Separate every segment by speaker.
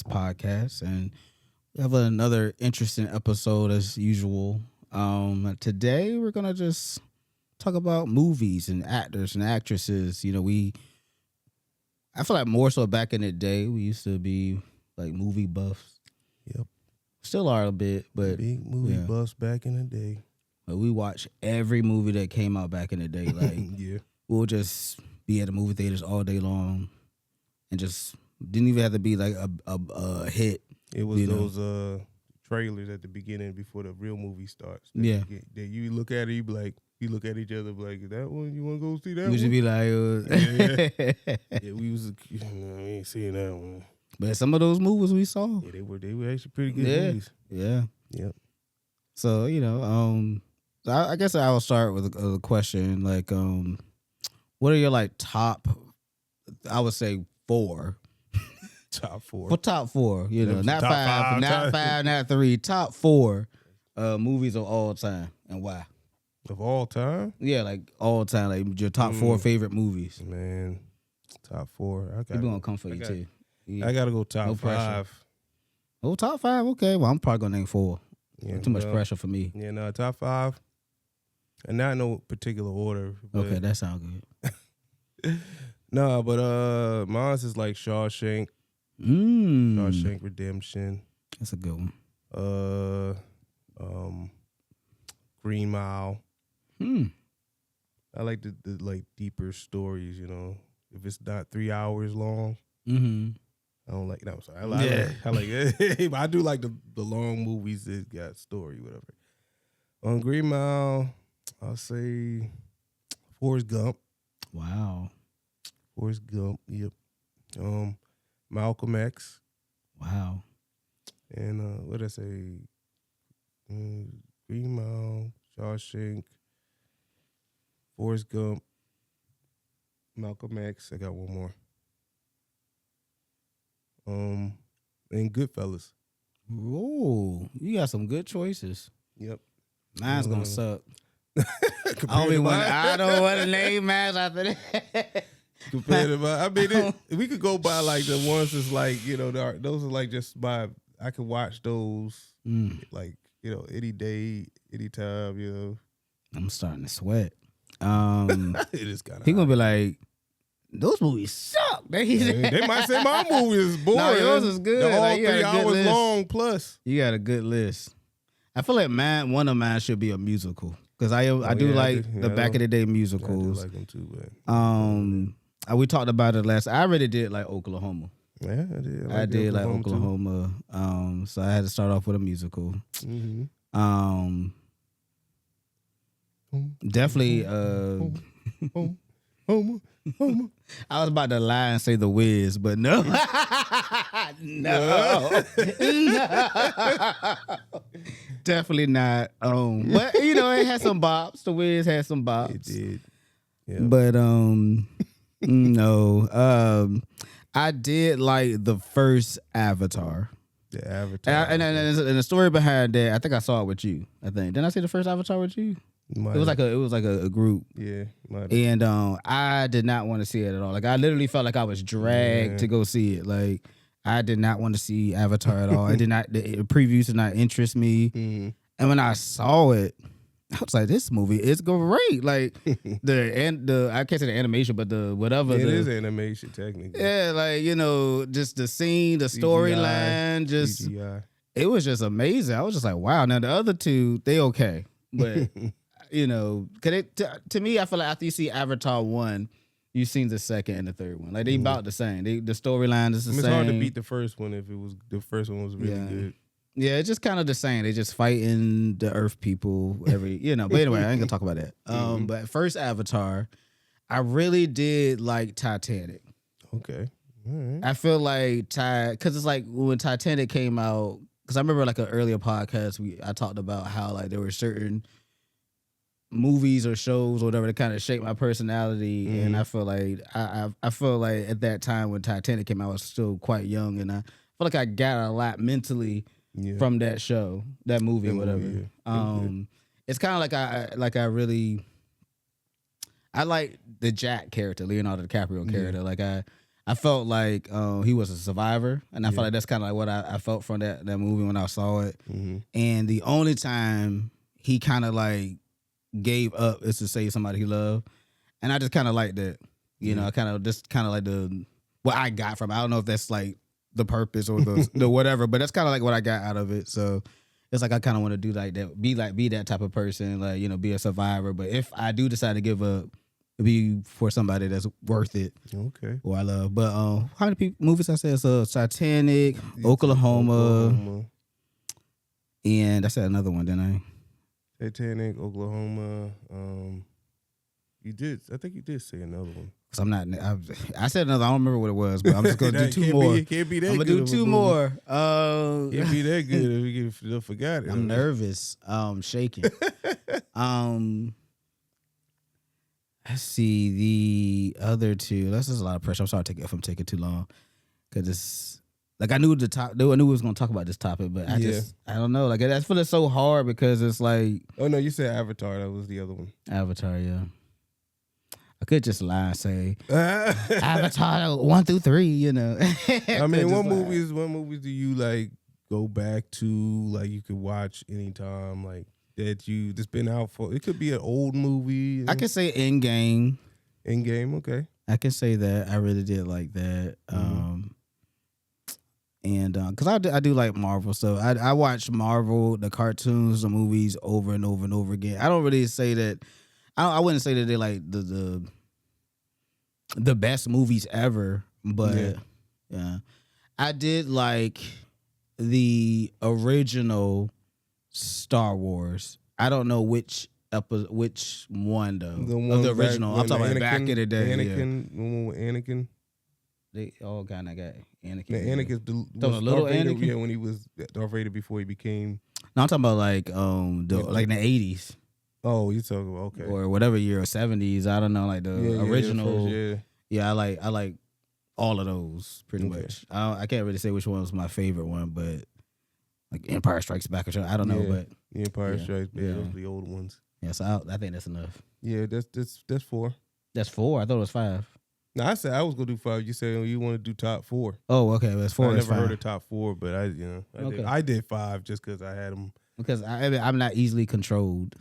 Speaker 1: M.I.S. podcast, and we have another interesting episode as usual. Today we're gonna just talk about movies and actors and actresses. I feel like more so back in the day, we used to be like movie buffs.
Speaker 2: Yep.
Speaker 1: Still are a bit, but
Speaker 2: big movie buffs back in the day.
Speaker 1: But we watch every movie that came out back in the day. Like,
Speaker 2: yeah,
Speaker 1: we'll just be at the movie theaters all day long, and just didn't even have to be like a hit.
Speaker 2: It was those trailers at the beginning before the real movie starts.
Speaker 1: That
Speaker 2: you look at it, you be like, you look at each other, be like, is that one you want to go see? That
Speaker 1: we should be like,
Speaker 2: yeah, we ain't seeing that one.
Speaker 1: But some of those movies we saw,
Speaker 2: yeah, they were actually pretty good movies.
Speaker 1: Yeah.
Speaker 2: Yep.
Speaker 1: So I guess I will start with a question like, what are your like top? I would say 4.
Speaker 2: Top 4.
Speaker 1: For top 4, not
Speaker 2: top
Speaker 1: 5, not 5, not 3. Top 4 movies of all time, and why?
Speaker 2: Of all time?
Speaker 1: Yeah, like all time, like your top 4 favorite movies.
Speaker 2: Man, top 4.
Speaker 1: We're gonna come for you too. Yeah.
Speaker 2: I gotta go top
Speaker 1: No
Speaker 2: 5.
Speaker 1: pressure. Oh, top 5. Okay, well I'm probably gonna name 4.
Speaker 2: Yeah,
Speaker 1: too much pressure for me.
Speaker 2: Yeah, no, top 5, and not in no particular order.
Speaker 1: Okay, that sounds good.
Speaker 2: No, but mine's is like Shawshank. Shawshank Redemption.
Speaker 1: That's a good one.
Speaker 2: Green Mile. I like the like deeper stories. If it's not 3 hours long. I don't like. No, I'm sorry. I like it. I do like the long movies that got story, whatever. On Green Mile, I'll say Forrest Gump.
Speaker 1: Wow.
Speaker 2: Forrest Gump. Yep. Malcolm X.
Speaker 1: Wow.
Speaker 2: And what did I say? Green Mile, Shawshank, Forrest Gump, Malcolm X. I got one more. And Goodfellas.
Speaker 1: Ooh, you got some good choices.
Speaker 2: Yep.
Speaker 1: Mine's gonna suck. I don't want to name mine after that.
Speaker 2: Compared to mine, I mean, we could go by like the ones that's like those are like just by I could watch those like any day, anytime.
Speaker 1: I'm starting to sweat.
Speaker 2: It is kind of.
Speaker 1: He gonna be like, those movies suck.
Speaker 2: They might say my movie is boring.
Speaker 1: No, yours is good.
Speaker 2: They're all
Speaker 1: Like,
Speaker 2: 3 hours long plus.
Speaker 1: You got a good list. I feel like one of mine should be a musical because I do like the back of the day musicals.
Speaker 2: I do like them too, but
Speaker 1: we talked about it last. I really did like Oklahoma.
Speaker 2: Yeah, I did.
Speaker 1: I did like Oklahoma. So I had to start off with a musical. Definitely. I was about to lie and say The Wiz, but no. No. Definitely not. But it had some bops. The Wiz had some bops.
Speaker 2: It did. Yeah.
Speaker 1: But no. I did like the first Avatar.
Speaker 2: The Avatar.
Speaker 1: And the story behind that, I think I saw it with you. Didn't I see the first Avatar with you? It was like a group.
Speaker 2: Yeah.
Speaker 1: And I did not want to see it at all. Like I literally felt like I was dragged to go see it. Like I did not want to see Avatar at all. The previews did not interest me. And when I saw it, I was like, this movie is great. Like I can't say the animation, but the whatever.
Speaker 2: It is animation technically.
Speaker 1: Yeah, like just the scene, the storyline, just
Speaker 2: CGI.
Speaker 1: It was just amazing. I was just like, wow. Now the other two, they okay, but to me, I feel like after you see Avatar 1, you've seen the second and the third one. Like they about the same. The storyline is the same.
Speaker 2: It's hard to beat the first one if the first one was really good.
Speaker 1: Yeah, it's just kind of the same. They just fighting the Earth people But anyway, I ain't gonna talk about that. But first Avatar, I really did like Titanic.
Speaker 2: Okay, all right.
Speaker 1: I feel like because it's like when Titanic came out. Because I remember like an earlier podcast I talked about how like there were certain movies or shows or whatever that kind of shaped my personality, and I feel like I feel like at that time when Titanic came out, I was still quite young, and I feel like I got a lot mentally from that show, that movie, or whatever. It's kind of like I really I like the Jack character, Leonardo DiCaprio character. Like I I felt like he was a survivor, and I felt like that's kind of like what I felt from that movie when I saw it.
Speaker 2: Mm-hmm.
Speaker 1: And the only time he kind of like gave up is to save somebody he loved, and I just kind of like that. You know, I kind of like what I got from it. I don't know if that's like the purpose or the whatever, but that's kind of like what I got out of it. So it's like I kind of want to do like that, be that type of person, like, you know, be a survivor. But if I do decide to give up, it'd be for somebody that's worth it.
Speaker 2: Okay.
Speaker 1: Or I love. But how many movies I said? So Titanic, Oklahoma, and I said another one, didn't I?
Speaker 2: Titanic, Oklahoma. You did. I think you did say another one.
Speaker 1: Cause I'm not. I said another. I don't remember what it was, but I'm just gonna do two more.
Speaker 2: Can't be that.
Speaker 1: I'm gonna do two more.
Speaker 2: Can't be that good if you forgot it.
Speaker 1: I'm nervous. Shaking. Let's see the other two. That's just a lot of pressure. I'm sorry if I'm taking too long, cause it's like I knew I knew we was gonna talk about this topic, but I don't know. Like that's feeling so hard because it's like.
Speaker 2: Oh no, you said Avatar. That was the other one.
Speaker 1: Avatar, yeah. I could just lie and say Avatar 1 through 3, you know.
Speaker 2: I mean, what movies do you like go back to, like you could watch anytime, like that's been out for? It could be an old movie.
Speaker 1: I could say Endgame.
Speaker 2: Endgame, okay.
Speaker 1: I can say that. I really did like that. And because I do like Marvel, so I watch Marvel, the cartoons, the movies over and over and over again. I don't really say that. I wouldn't say that they're like the best movies ever, but yeah. I did like the original Star Wars. I don't know which one though. The original. I'm talking about back in the day.
Speaker 2: Anakin, the one with Anakin.
Speaker 1: They all kind of got Anakin.
Speaker 2: The Anakin,
Speaker 1: the little Anakin.
Speaker 2: Yeah, when he was Darth Vader before he became.
Speaker 1: No, I'm talking about like like in the 80s.
Speaker 2: Oh, you talking about okay,
Speaker 1: or whatever year, or 70s. I don't know, like the original. I like all of those pretty much. I can't really say which one was my favorite one, but like Empire Strikes Back or something. I don't know, but
Speaker 2: Empire Strikes Back, those are the old ones.
Speaker 1: Yeah, so I think that's enough.
Speaker 2: Yeah, that's 4.
Speaker 1: That's 4. I thought it was 5.
Speaker 2: No, I said I was gonna do 5. You said you want to do top 4.
Speaker 1: Oh, okay, that's 4.
Speaker 2: I never heard of top 4, but I did 5 just because I had them.
Speaker 1: Because I'm not easily controlled.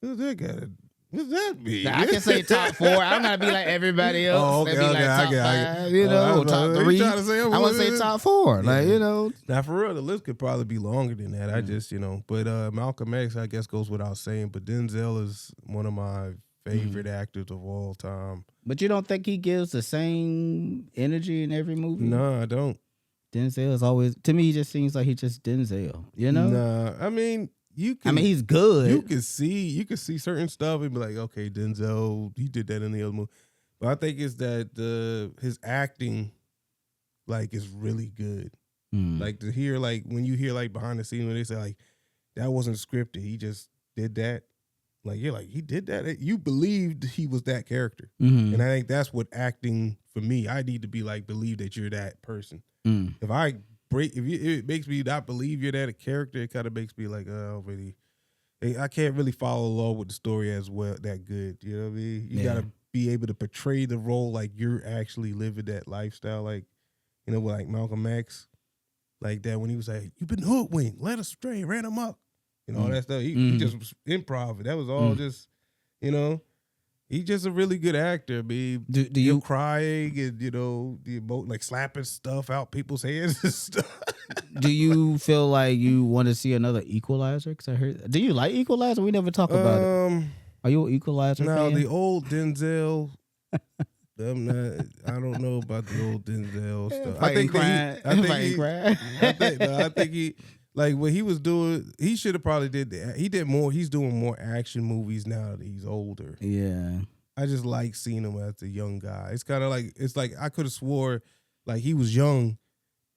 Speaker 2: What's that mean?
Speaker 1: Now, I can say top 4. I'm not be like everybody else.
Speaker 2: Oh, okay,
Speaker 1: like top 5, you know, top 3. I want to say top 4. Like, you know.
Speaker 2: Now, for real, the list could probably be longer than that. I just, but Malcolm X, I guess, goes without saying. But Denzel is one of my favorite actors of all time.
Speaker 1: But you don't think he gives the same energy in every movie?
Speaker 2: No, I don't.
Speaker 1: Denzel is always, to me, he just seems like he's just Denzel, you know?
Speaker 2: Nah, I mean,
Speaker 1: he's good.
Speaker 2: You can see certain stuff and be like, okay, Denzel, he did that in the other movie. But I think it's that his acting, like, is really good. Like to hear, like when you hear like behind the scenes when they say like that wasn't scripted, he just did that. Like you're like he did that. You believed he was that character, and I think that's what acting for me. I need to be like believe that you're that person. If it makes me not believe you're that character, it kind of makes me like, I can't really follow along with the story as well that good. You know what I mean? You gotta be able to portray the role like you're actually living that lifestyle. Like, like Malcolm X, like that when he was like, "You've been hoodwinked, led astray, ran him up," all that stuff. He just was improv. That was all just, He's just a really good actor. I mean, do you crying and the emote, like slapping stuff out people's hands and stuff.
Speaker 1: Do you feel like you want to see another Equalizer? Because I heard. Do you like Equalizer? We never talk about it. Are you an Equalizer fan?
Speaker 2: The old Denzel. I'm not. I don't know about the old Denzel stuff. I think he. Like what he was doing, he should have probably did that. He did more. He's doing more action movies now that he's older.
Speaker 1: Yeah,
Speaker 2: I just like seeing him as a young guy. It's kind of like I could have swore like he was young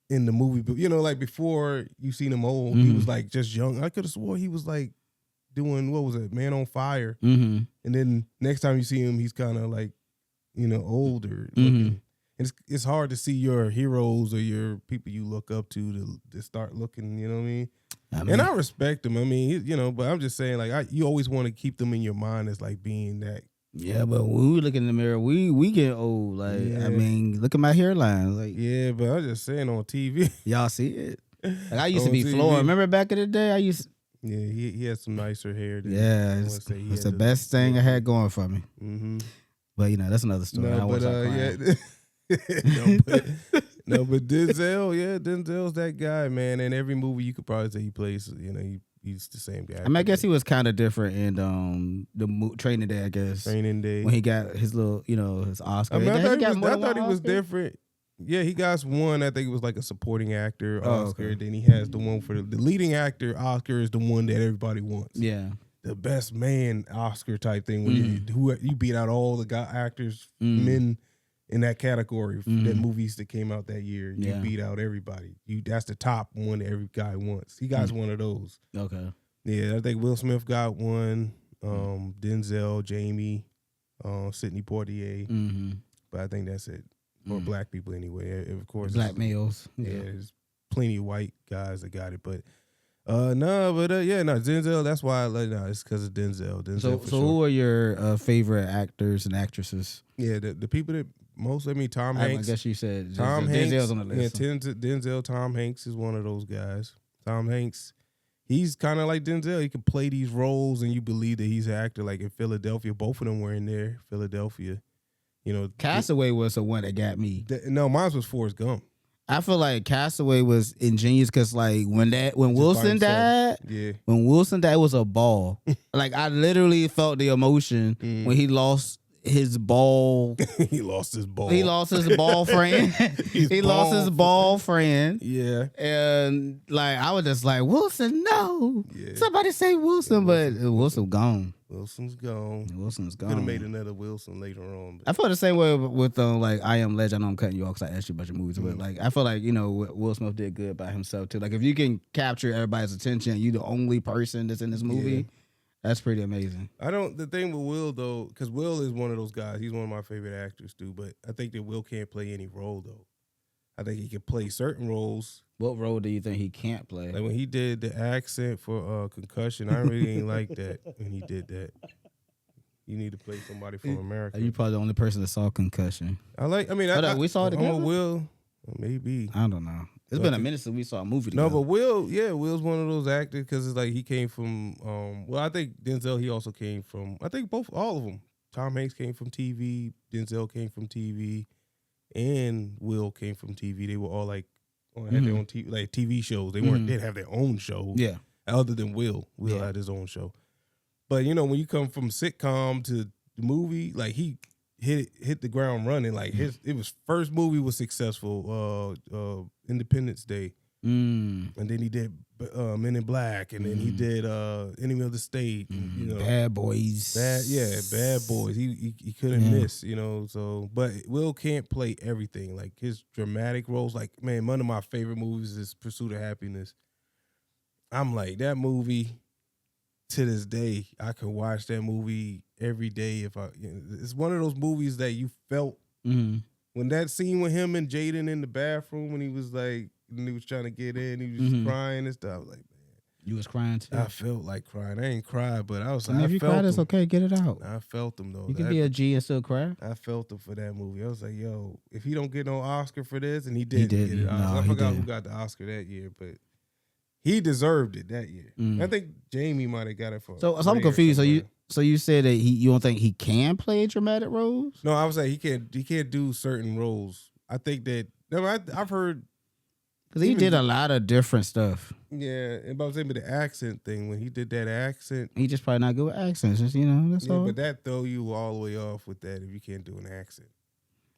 Speaker 2: in the movie, but like before you seen him old, he was like just young. I could have swore he was like doing what was it, Man on Fire, and then next time you see him, he's kind of like older looking. It's hard to see your heroes or your people you look up to start looking, you know what I mean? And I respect them. I mean, but I'm just saying, like, you always want to keep them in your mind as like being that
Speaker 1: Yeah, but when we look in the mirror, we get old. Like, I mean, look at my hairline. Like,
Speaker 2: yeah, but I'm just saying on TV.
Speaker 1: y'all see it? Like, I used to
Speaker 2: On
Speaker 1: be
Speaker 2: TV.
Speaker 1: floored. Remember back in the day? I used.
Speaker 2: Yeah, he had some nicer hair.
Speaker 1: It's the best thing I had going for me.
Speaker 2: Mm-hmm.
Speaker 1: But that's another story.
Speaker 2: No, but but Denzel's that guy, man. And every movie you could probably say he plays, he's the same guy.
Speaker 1: I mean, I guess he was kind of different in Training Day. I guess
Speaker 2: Training Day
Speaker 1: when he got his little, his Oscar.
Speaker 2: I mean, I thought he was
Speaker 1: Oscar?
Speaker 2: different. Yeah, he got one. I think it was like a supporting actor Oscar. Okay. Then he has the one for the leading actor Oscar is the one that everybody wants.
Speaker 1: Yeah,
Speaker 2: the best man Oscar type thing when you beat out all the actors, men in that category, the movies that came out that year. You beat out everybody. That's the top one that every guy wants. He got one of those.
Speaker 1: Okay.
Speaker 2: Yeah, I think Will Smith got one. Denzel, Jamie, Sidney Poitier. Mm-hmm. But I think that's it. For black people anyway. Of course.
Speaker 1: Black males.
Speaker 2: Yeah, there's plenty of white guys that got it. But Denzel, that's why it's because of Denzel.
Speaker 1: So who are your favorite actors and actresses?
Speaker 2: Yeah, the people that Tom Hanks.
Speaker 1: I guess you said
Speaker 2: Tom Hanks.
Speaker 1: Denzel's on the list.
Speaker 2: Yeah, Denzel, Tom Hanks is one of those guys. Tom Hanks, he's kind of like Denzel. He can play these roles and you believe that he's an actor. Like in Philadelphia, both of them were in there. Philadelphia.
Speaker 1: Castaway was the one that got me.
Speaker 2: No, mine was Forrest Gump.
Speaker 1: I feel like Castaway was ingenious because like when Wilson died, when Wilson died, it was a ball. Like I literally felt the emotion when he lost his ball.
Speaker 2: He lost his ball.
Speaker 1: He lost his ball friend. Lost his ball friend.
Speaker 2: Yeah.
Speaker 1: And like I was just like, Wilson, no. Yeah. Somebody say Wilson, but Wilson gone.
Speaker 2: Wilson's gone.
Speaker 1: Could
Speaker 2: have made another Wilson later on.
Speaker 1: But I feel the same way with like I Am Legend. I know I'm cutting you off because I asked you about your movies, but like I feel like Will Smith did good by himself too. Like if you can capture everybody's attention, you the only person that's in this movie. That's pretty amazing.
Speaker 2: The thing with Will though, because Will is one of those guys. He's one of my favorite actors too. But I think that Will can't play any role though. I think he can play certain roles.
Speaker 1: What role do you think he can't play?
Speaker 2: Like when he did the accent for Concussion, I really ain't like that when he did that. You need to play somebody from America.
Speaker 1: You probably the only person that saw Concussion.
Speaker 2: We
Speaker 1: saw it together.
Speaker 2: Will, maybe.
Speaker 1: I don't know. It's been a minute since we saw a movie together.
Speaker 2: No, but Will's one of those actors because it's like he came from. I think Denzel. He also came from. I think all of them. Tom Hanks came from TV. Denzel came from TV, and Will came from TV. They were all like had their own TV shows. They weren't. They'd have their own show.
Speaker 1: Yeah.
Speaker 2: Other than Will had his own show. But when you come from sitcom to the movie, like he hit the ground running. Like it was first movie was successful, Independence Day, and then he did Men in Black, and then he did Enemy of the State,
Speaker 1: Bad Boys,
Speaker 2: Bad Boys. He couldn't miss, So, but Will can't play everything. Like his dramatic roles, like man, one of my favorite movies is Pursuit of Happiness. I'm like that movie. To this day, I could watch that movie every day if it's one of those movies that you felt when that scene with him and Jaden in the bathroom when he was like when he was trying to get in, he was just crying and stuff. I was like, man,
Speaker 1: you was crying too.
Speaker 2: I felt like crying. I ain't cried, but I was
Speaker 1: like, if you cried, it's okay. Get it out.
Speaker 2: I felt him though.
Speaker 1: You can be a G and still cry.
Speaker 2: I felt him for that movie. I was like, yo, if he don't get no Oscar for this, and he didn't get it. I forgot who got the Oscar that year, but. He deserved it that year. I think Jamie might have got it for.
Speaker 1: So I'm confused. So you said that you don't think he can play dramatic roles?
Speaker 2: No, I was saying he can't do certain roles. I think that I've heard
Speaker 1: because he did a lot of different stuff.
Speaker 2: Yeah, and I was saying the accent thing when he did that accent,
Speaker 1: he just probably not good with accents. Just that's all.
Speaker 2: But that throw you all the way off with that if you can't do an accent.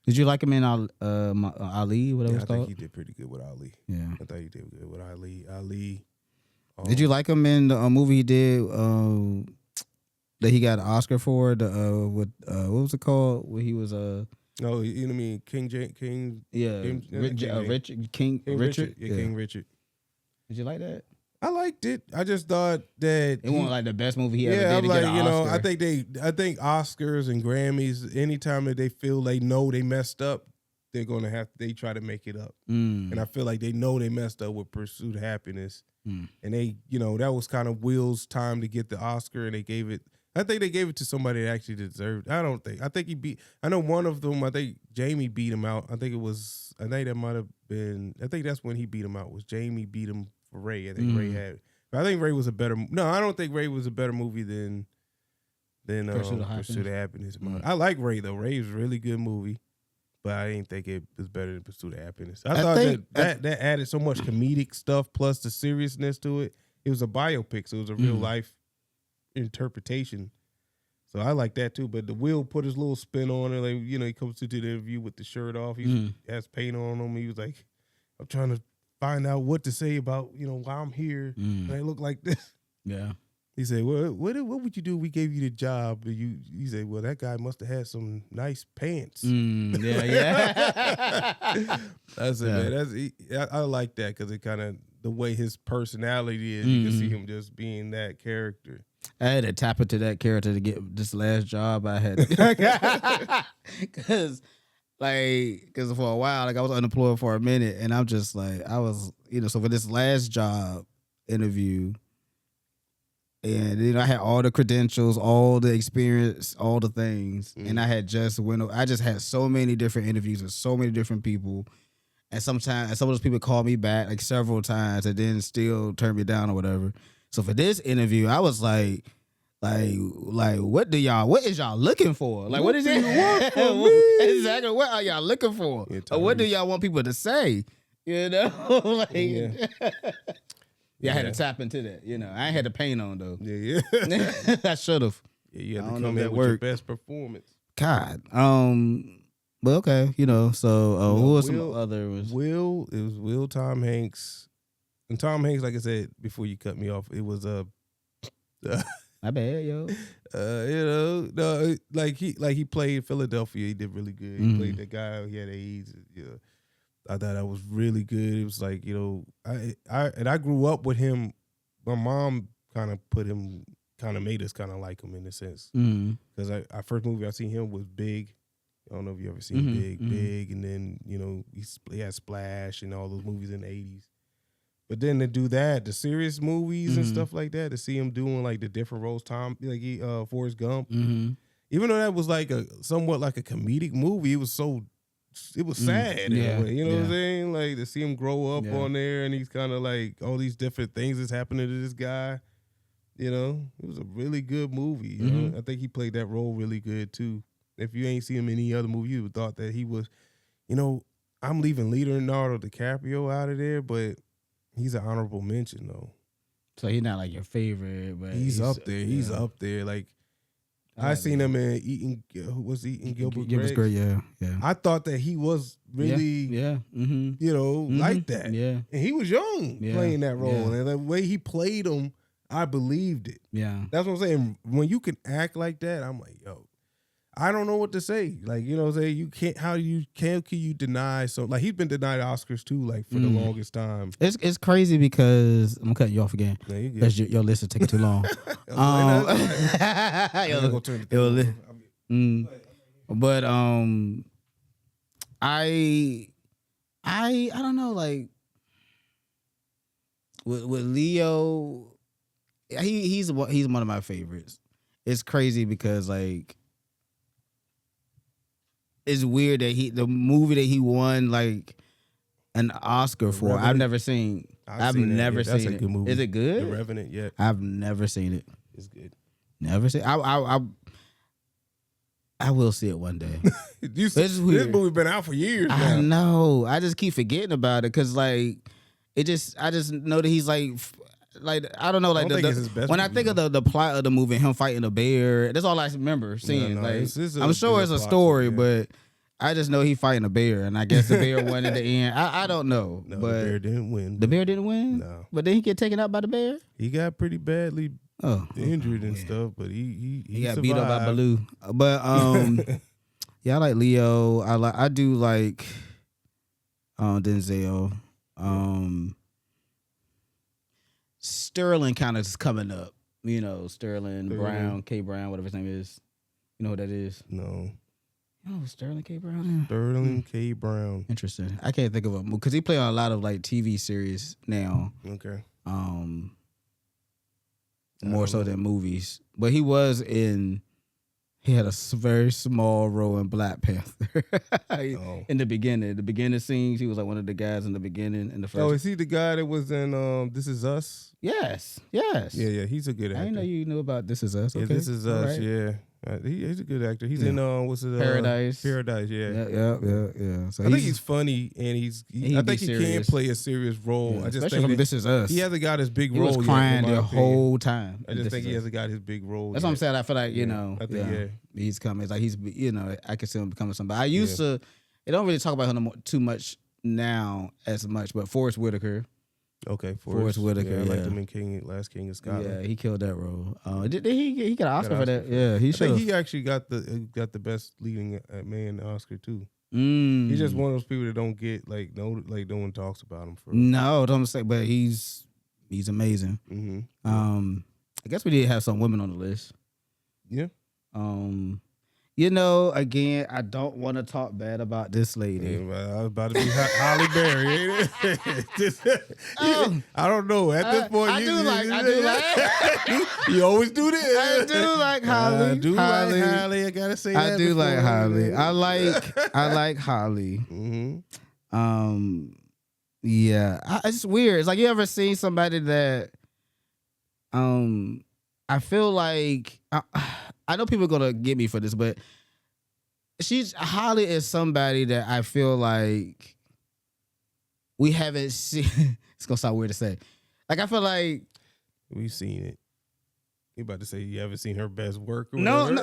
Speaker 1: Did you like him in Ali? Whatever it's called.
Speaker 2: I think he did pretty good with Ali.
Speaker 1: Yeah,
Speaker 2: I thought he did good with Ali. Ali.
Speaker 1: Did you like him in the movie he did that he got an Oscar for? The what was it called? Where he was
Speaker 2: No, you know what I mean? King.
Speaker 1: Yeah, Richard.
Speaker 2: King Richard. Yeah, King Richard.
Speaker 1: Did you like that?
Speaker 2: I liked it. I just thought that
Speaker 1: it wasn't like the best movie he ever did. To get an Oscar.
Speaker 2: I think Oscars and Grammys, anytime that they feel they know they messed up, they're gonna they try to make it up. And I feel like they know they messed up with Pursuit of Happiness, and they, that was kind of Will's time to get the Oscar, and they gave it. I think they gave it to somebody that actually deserved. I think he beat. I know one of them. I think Jamie beat him out. I think that might have been. I think that's when he beat him out. Was Jamie beat him for Ray? I think Ray had. But I think Ray was a better. No, I don't think Ray was a better movie than Pursuit of Happiness. I like Ray though. Ray is a really good movie, but I didn't think it was better than Pursuit of Happiness. I thought that added so much comedic stuff plus the seriousness to it. It was a biopic, so it was a real life interpretation. So I like that too. But the Will put his little spin on it. Like, he comes to the interview with the shirt off. He has paint on him. He was like, I'm trying to find out what to say about, why I'm here. And I look like this.
Speaker 1: Yeah.
Speaker 2: He said, well, what would you do if we gave you the job? He said, well, that guy must have had some nice pants.
Speaker 1: Yeah.
Speaker 2: I said, man, I like that because it kind of, the way his personality is, you can see him just being that character.
Speaker 1: I had to tap into that character to get this last job I had. Because for a while, I was unemployed for a minute, and I'm just like, I was, so for this last job interview, and I had all the credentials, all the experience, all the things, and I just had so many different interviews with so many different people, and sometimes some of those people called me back like several times, and then still turned me down or whatever. So for this interview, I was like, what is y'all looking for? Like, what is it? Exactly, what are y'all looking for? Or what do y'all want people to say? I had to tap into that. I ain't had the paint on though.
Speaker 2: Yeah.
Speaker 1: I should have.
Speaker 2: Yeah, you had to come in with your best performance.
Speaker 1: God. But okay, so who was some other ones?
Speaker 2: It was Will, Tom Hanks. And Tom Hanks, like I said before you cut me off, it was
Speaker 1: my bad, yo.
Speaker 2: He played Philadelphia. He did really good. He played the guy. He had AIDS. Yeah, I thought that was really good. It was like, I grew up with him. My mom kind of made us kind of like him in a sense. Because our first movie I seen him was Big. I don't know if you ever seen Big, and then he had Splash and all those movies in the 80s. But then to do that, the serious movies and stuff like that, to see him doing like the different roles, Forrest Gump, even though that was like somewhat like a comedic movie, it was sad in a way. You know what I'm saying? Like to see him grow up on there, and he's kind of like all these different things that's happening to this guy. It was a really good movie. I think he played that role really good too. If you ain't seen him in any other movie, you would thought that he was, I'm leaving Leonardo DiCaprio out of there, but he's an honorable mention though.
Speaker 1: So he's not like your favorite, but
Speaker 2: he's up there. Yeah. He's up there. Like I seen him in Eating Gilbert Grape.
Speaker 1: Yeah.
Speaker 2: I thought that he was really, like that. Yeah, and he was young playing that role, and the way he played him, I believed it. Yeah, that's what I'm saying. When you can act like that, I'm like, yo, I don't know what to say. Like, what I'm saying? You can't. How can you deny? So like he's been denied Oscars too, like for the longest time.
Speaker 1: It's crazy because I'm cutting you off again because your list is taking too long. But I don't know, like with Leo, he's one of my favorites. It's crazy because like it's weird that the movie that he won like an Oscar for,
Speaker 2: Revenant.
Speaker 1: I've never seen. I've never seen
Speaker 2: That's
Speaker 1: it.
Speaker 2: a good movie.
Speaker 1: Is it good?
Speaker 2: The Revenant, yeah.
Speaker 1: I've never seen it.
Speaker 2: It's good.
Speaker 1: Never seen. I will see it one day.
Speaker 2: This movie been out for years now.
Speaker 1: I know. I just keep forgetting about it because like I just know that he's like I don't know, like when I think of the plot of the movie, him fighting a bear, that's all I remember seeing. I'm sure it's a story, but I just know he fighting a bear, and I guess the bear won in the end. I don't know,
Speaker 2: no,
Speaker 1: but
Speaker 2: the bear didn't win.
Speaker 1: The bear didn't win.
Speaker 2: No,
Speaker 1: but then he get taken out by the bear.
Speaker 2: He got pretty badly injured and stuff, but he
Speaker 1: got
Speaker 2: survived.
Speaker 1: beat up by Baloo. But yeah, I like Leo. I do like Denzel. Sterling kind of is coming up. Sterling Brown, K. Brown, whatever his name is. You know who that is?
Speaker 2: No.
Speaker 1: Oh, Sterling K. Brown. Yeah.
Speaker 2: Sterling K. Brown.
Speaker 1: Interesting. I can't think of him because he play on a lot of like TV series now.
Speaker 2: Okay.
Speaker 1: more so than movies. But he was in. He had a very small role in Black Panther in the beginning. The beginning scenes, he was like one of the guys in the beginning in the first.
Speaker 2: Oh, is he the guy that was in This Is Us?
Speaker 1: Yes.
Speaker 2: Yeah, he's a good actor.
Speaker 1: I didn't know you knew about This Is Us. Okay.
Speaker 2: Yeah, This Is Us.
Speaker 1: Right.
Speaker 2: Yeah, he's a good actor. He's in what's it?
Speaker 1: Paradise.
Speaker 2: Paradise. Yeah.
Speaker 1: So
Speaker 2: I think he's funny, and I think he can play a serious role. I just
Speaker 1: especially
Speaker 2: think
Speaker 1: from This Is Us.
Speaker 2: he hasn't got his big
Speaker 1: he
Speaker 2: role.
Speaker 1: Was crying
Speaker 2: yet,
Speaker 1: the whole time.
Speaker 2: I just think he hasn't got his big role.
Speaker 1: That's what I'm saying. I feel like
Speaker 2: I think
Speaker 1: he's coming. It's like he's I can see him becoming somebody. I used to. They don't really talk about him too much now as much, but Forrest Whitaker.
Speaker 2: Okay,
Speaker 1: Forrest Whitaker.
Speaker 2: Yeah, I liked him in Last King of Scotland.
Speaker 1: Yeah, he killed that role. Did he got an Oscar for that? Yeah, he should.
Speaker 2: I think he actually got the best leading man Oscar too.
Speaker 1: He's
Speaker 2: just one of those people that don't get no one talks about him for.
Speaker 1: No, don't say. But he's amazing.
Speaker 2: Mm-hmm.
Speaker 1: I guess we did have some women on the list.
Speaker 2: Yeah.
Speaker 1: Again, I don't want to talk bad about this lady.
Speaker 2: Yeah, I was about to be Holly Berry. Ain't it? I don't know. At this point,
Speaker 1: I do like.
Speaker 2: You always do this.
Speaker 1: I do like Holly.
Speaker 2: I do like Holly. I gotta say that.
Speaker 1: I do like Holly. I like Holly.
Speaker 2: Mm-hmm.
Speaker 1: Yeah. It's just weird. It's like you ever seen somebody that, I feel like. I know people are gonna get me for this, but Holly is somebody that I feel like we haven't seen. It's gonna sound weird to say. Like I feel like
Speaker 2: we've seen it. You about to say you haven't seen her best work? Or
Speaker 1: no,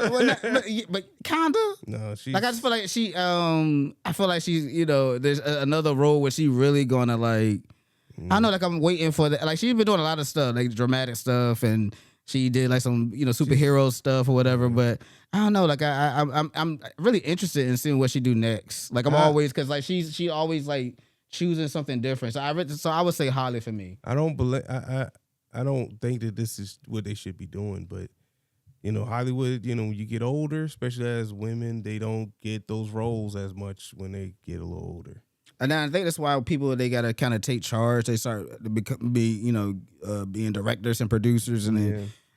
Speaker 1: but kinda.
Speaker 2: No, she's
Speaker 1: like I just feel like she. I feel like she's. There's another role where she really gonna like. I know, like I'm waiting for that. Like she's been doing a lot of stuff, like dramatic stuff and. She did like some, superhero stuff or whatever, but I don't know. Like I'm really interested in seeing what she do next. Like I'm always because like she always like choosing something different. So I would say Holly for me.
Speaker 2: I don't believe I don't think that this is what they should be doing, but Hollywood. When you get older, especially as women, they don't get those roles as much when they get a little older.
Speaker 1: And I think that's why people they gotta kind of take charge. They start to being directors and producers, and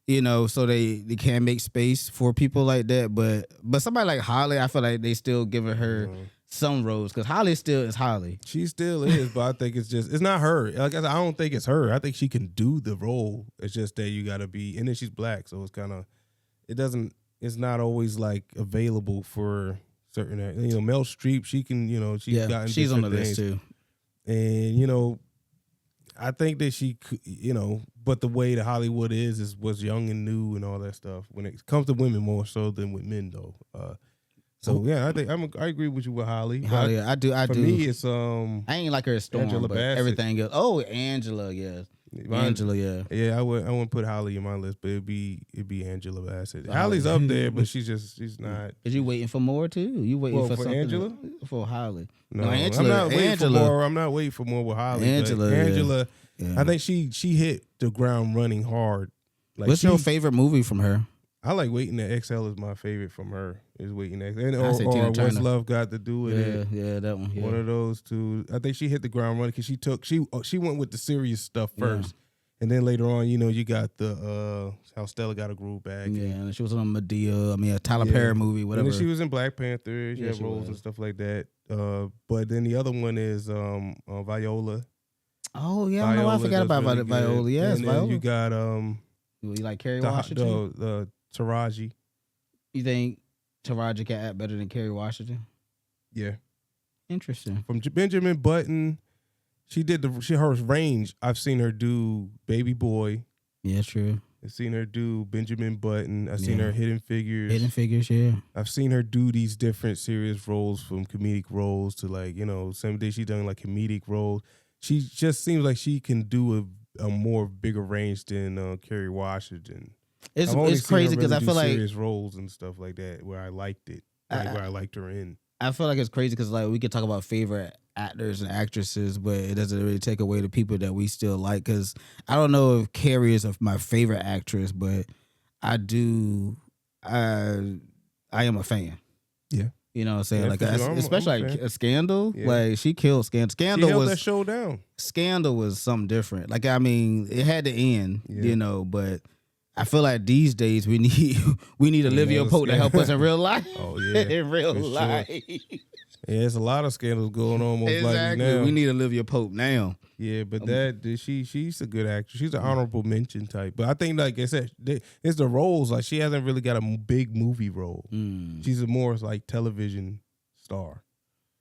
Speaker 1: then so they can make space for people like that. But somebody like Holly, I feel like they still giving her some roles because Holly still is Holly.
Speaker 2: She still is, but I think it's not her. Like I said, I don't think it's her. I think she can do the role. It's just that you gotta be, and then she's black, so it's kind of it's not always like available for. Certain, Mel Streep, she can, she's
Speaker 1: on the list too,
Speaker 2: and I think that she, but the way that Hollywood was young and new and all that stuff. When it comes to women, more so than with men, though. I think I agree with you with Holly.
Speaker 1: Holly, I do.
Speaker 2: For me, it's
Speaker 1: I ain't like her as Storm,
Speaker 2: Angela
Speaker 1: but
Speaker 2: Bassett.
Speaker 1: everything else. Oh, Angela, yes. Angela, yeah.
Speaker 2: Yeah, I wouldn't put Holly in my list, but it'd be Angela Bassett. Holly's up there, but she's not.
Speaker 1: Is you waiting for more too? You waiting for something
Speaker 2: Angela?
Speaker 1: For Holly?
Speaker 2: No,
Speaker 1: Angela,
Speaker 2: I'm not waiting
Speaker 1: Angela.
Speaker 2: for more. I'm not waiting for more with Holly. Angela. Yeah. I think she hit the ground running hard. Like
Speaker 1: what's your favorite movie from her?
Speaker 2: I like Waiting to Exhale is my favorite from her. Is Waiting to Exhale. Or What's Love Got to Do with It?
Speaker 1: Yeah, that one. Yeah.
Speaker 2: One of those two. I think she hit the ground running because she went with the serious stuff first. And then later on, you got the how Stella Got a Groove Back.
Speaker 1: Yeah, and she was on Medea. I mean, a Tyler Perry movie, whatever.
Speaker 2: And then she was in Black Panther. She had roles and stuff like that. But then the other one is Viola.
Speaker 1: Oh yeah, I know. I forgot about really Viola. Yes,
Speaker 2: and
Speaker 1: Viola.
Speaker 2: You got
Speaker 1: you like Kerry Washington?
Speaker 2: The Taraji.
Speaker 1: You think Taraji can act better than Kerry Washington?
Speaker 2: Yeah.
Speaker 1: Interesting.
Speaker 2: From Benjamin Button, she did her range. I've seen her do Baby Boy.
Speaker 1: Yeah, true.
Speaker 2: I've seen her do Benjamin Button. I've seen her Hidden Figures.
Speaker 1: Hidden Figures, yeah.
Speaker 2: I've seen her do these different serious roles, from comedic roles to some days she's done like comedic roles. She just seems like she can do a more bigger range than Kerry Washington.
Speaker 1: It's crazy because I feel like
Speaker 2: serious roles and stuff like that where I liked it, where I liked her in.
Speaker 1: I feel like it's crazy because we could talk about favorite actors and actresses, but it doesn't really take away the people that we still like. Because I don't know if Carrie is my favorite actress, but I do. I am a fan.
Speaker 2: Yeah.
Speaker 1: You know what I'm saying? Especially like a Scandal. Yeah. Like she killed Scandal. Scandal
Speaker 2: she held that show down.
Speaker 1: Scandal was something different. Like I mean, it had to end. Yeah. But I feel like these days we need Olivia Pope to help us in real life.
Speaker 2: Oh yeah,
Speaker 1: in real life.
Speaker 2: Sure. Yeah, there's a lot of scandals going on most likely now.
Speaker 1: We need Olivia Pope now.
Speaker 2: Yeah, but she's a good actress. She's an honorable mention type. But I think, like I said, it's the roles. Like she hasn't really got a big movie role. She's a more like television star.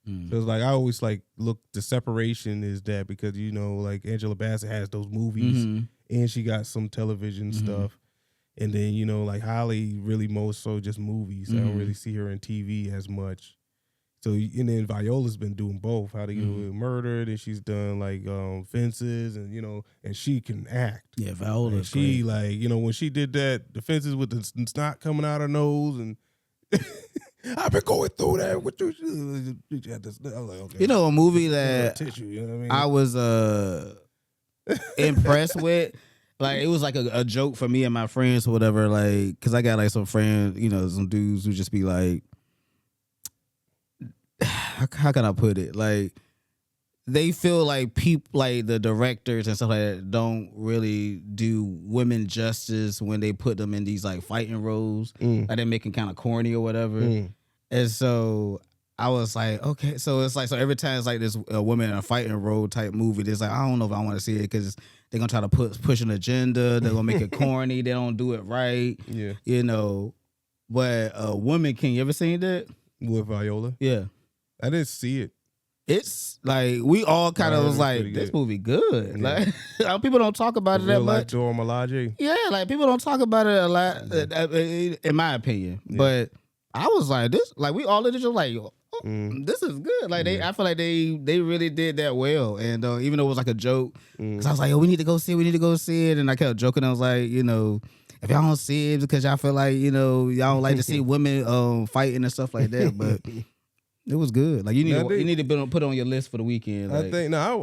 Speaker 2: So it's like I always like look. The separation is that because like Angela Bassett has those movies and she got some television stuff. And then, like Holly really most so just movies. I don't really see her in TV as much. So, and then Viola's been doing both. How to Get Away with Murder. Then she's done like Fences and, and she can act.
Speaker 1: Yeah, Viola's
Speaker 2: she
Speaker 1: great.
Speaker 2: like, when she did that, the Fences with the snot coming out her nose and I've been going through that with you. I was like, okay.
Speaker 1: A movie that
Speaker 2: tissue,
Speaker 1: I was impressed with. Like, it was like a joke for me and my friends or whatever, like, because I got like some friends, some dudes who just be like, how can I put it? Like, they feel like people, like the directors and stuff like that, don't really do women justice when they put them in these like fighting roles. Like, they're making kind of corny or whatever. And so I was like, okay. So it's like, so every time it's like this woman in a fighting role type movie, it's like, I don't know if I want to see it because they're going to try to push an agenda. They're going to make it corny. They don't do it right.
Speaker 2: Yeah.
Speaker 1: But Woman King, you ever seen that?
Speaker 2: With Viola?
Speaker 1: Yeah.
Speaker 2: I didn't see it.
Speaker 1: It's like, we all kind of was like, this movie good.
Speaker 2: Yeah.
Speaker 1: Like, people don't talk about it that much.
Speaker 2: Dora Milaje.
Speaker 1: Yeah, like people don't talk about it a lot, in my opinion. Yeah. But I was like, this, like we all just like, this is good. Like I feel like they really did that well. And even though it was like a joke, because I was like, we need to go see it. And I kept joking. I was like, if y'all don't see it because y'all feel like, y'all don't like to see women fighting and stuff like that. But it was good. Like you need to put on your list for the weekend. Like.
Speaker 2: I think I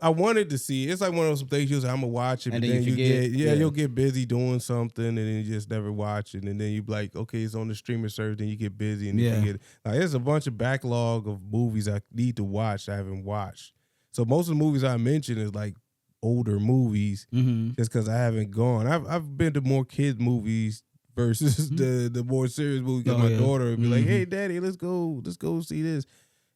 Speaker 2: wanted to see it. It's like one of those things I'm gonna watch it,
Speaker 1: and
Speaker 2: but
Speaker 1: then you forget.
Speaker 2: You'll get busy doing something, and then you just never watch it, and then you be like, okay, it's on the streaming service, then you get busy and you forget it. Like there's a bunch of backlog of movies I need to watch I haven't watched. So most of the movies I mentioned is like older movies, just because I haven't gone. I've been to more kids movies versus the more serious movie. Because my daughter would be like, "Hey, Daddy, let's go see this,"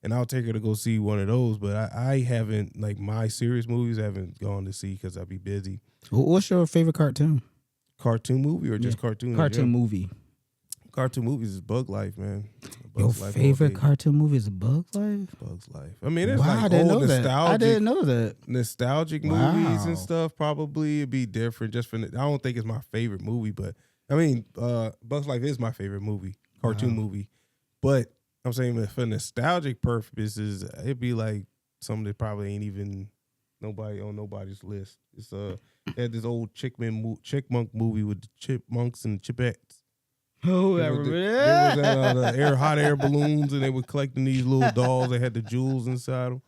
Speaker 2: and I'll take her to go see one of those. But I haven't, like my serious movies, I haven't gone to see because I'll be busy.
Speaker 1: What's your favorite cartoon?
Speaker 2: Cartoon movie or just cartoon?
Speaker 1: Cartoon movie.
Speaker 2: Cartoon movies is Bug Life, man.
Speaker 1: Your favorite cartoon movie is Bug's Life?
Speaker 2: Bug's Life. I mean, it's like old nostalgic.
Speaker 1: I didn't know that.
Speaker 2: Nostalgic movies and stuff. Probably it'd be different. I don't think it's my favorite movie, but I mean, Bug's Life is my favorite movie, cartoon movie. But I'm saying that for nostalgic purposes, it'd be like something that probably ain't even nobody's list. It's had this old Chickmunk movie with the chipmunks and chipettes.
Speaker 1: Oh, I remember that.
Speaker 2: There was hot air balloons, and they were collecting these little dolls that had the jewels inside them.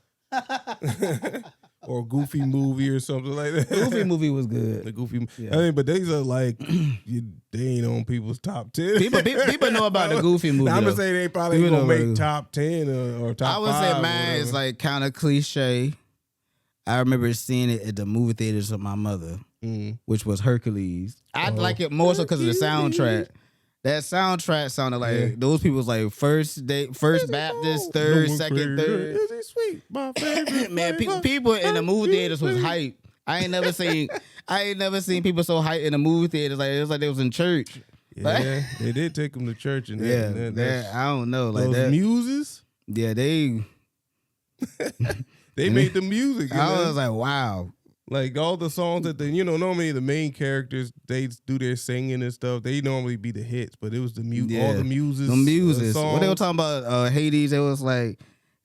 Speaker 2: Or a Goofy movie or something like that.
Speaker 1: Goofy movie was good.
Speaker 2: The Goofy, I mean, but these are like they ain't on people's top 10.
Speaker 1: People know about the Goofy movie.
Speaker 2: Now, I'm gonna say they probably ain't gonna make top 10 or top 5.
Speaker 1: I would say mine is like kind of cliche. I remember seeing it at the movie theaters with my mother, which was Hercules. I like it more so because of the soundtrack. That soundtrack sounded like those people's like first Baptist, third, second, third.
Speaker 2: Is he sweet? My favorite.
Speaker 1: Man, people in the movie theaters was hype. I ain't never seen people so hype in the movie theaters. Like it was like they was in church.
Speaker 2: Yeah, they did take them to church and
Speaker 1: I don't know, like
Speaker 2: those
Speaker 1: that.
Speaker 2: muses.
Speaker 1: Yeah, they
Speaker 2: made the music.
Speaker 1: I was like, wow.
Speaker 2: Like all the songs that normally the main characters, they do their singing and stuff. They normally be the hits, but it was all the muses.
Speaker 1: The muses. When they were talking about Hades, it was like,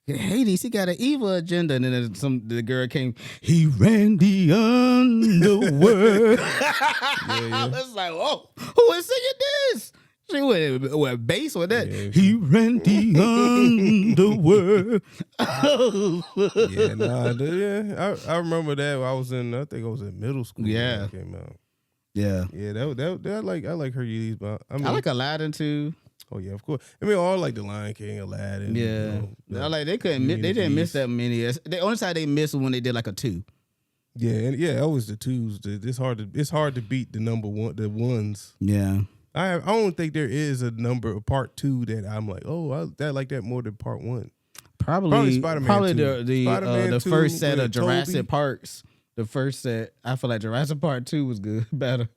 Speaker 1: Hades, he got an evil agenda. And then the girl came, he ran the underworld. I was like, whoa, who is singing this? She went with bass with that. Yeah, he ran the underworld.
Speaker 2: I remember that. I think I was in middle school.
Speaker 1: Yeah,
Speaker 2: when it came out.
Speaker 1: Yeah,
Speaker 2: that I like Hercules, but I
Speaker 1: like Aladdin too.
Speaker 2: Oh yeah, of course. I mean, all like the Lion King, Aladdin.
Speaker 1: Yeah, like they didn't miss that many. The only time they missed was when they did like a 2.
Speaker 2: Yeah, and yeah, always the twos. It's hard to beat the number one, the ones.
Speaker 1: Yeah.
Speaker 2: I don't think there is a part two that I'm like, oh, I like that more than part one.
Speaker 1: Probably
Speaker 2: Spider-Man
Speaker 1: probably
Speaker 2: 2.
Speaker 1: the first set of Jurassic
Speaker 2: Toby.
Speaker 1: Parks. The first set, I feel like Jurassic Park 2 was good, better.